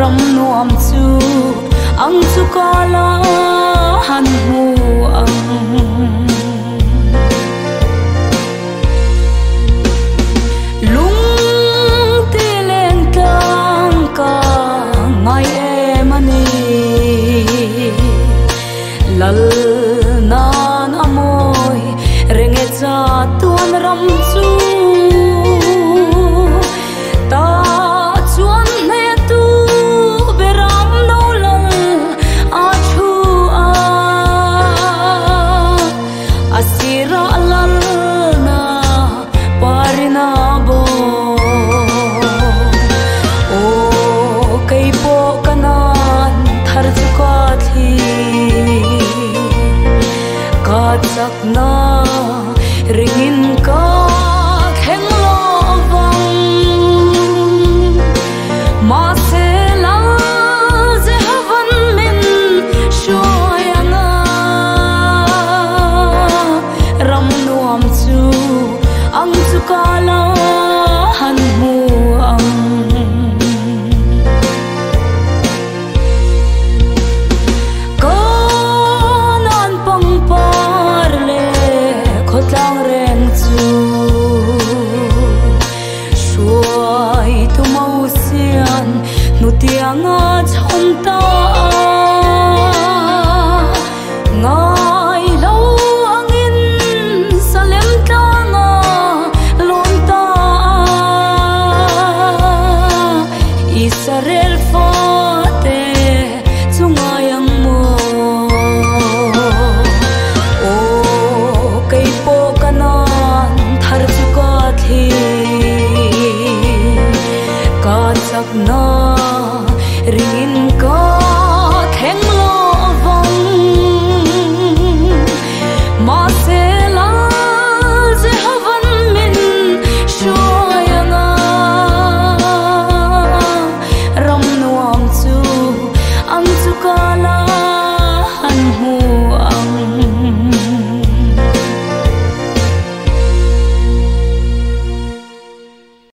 ram nuam chu ang chu kala han hu ang lung ti len tang ka ngai em ani lal nan amoi renge cha tuam ram chu ta chuan ne tu beram no lal a chu a asira lal na parina bo o kai po kanan thar chu ka thi ka chak na ringin ka kheng lo vang ma se la je havan min shoyanga ram nuam chu ang chu kala han mu ang kanan pang par le khotlang reng chu shuai tu mau sian nu tianga chhon ta ngai lo angin salem tanga lon ta Israel fa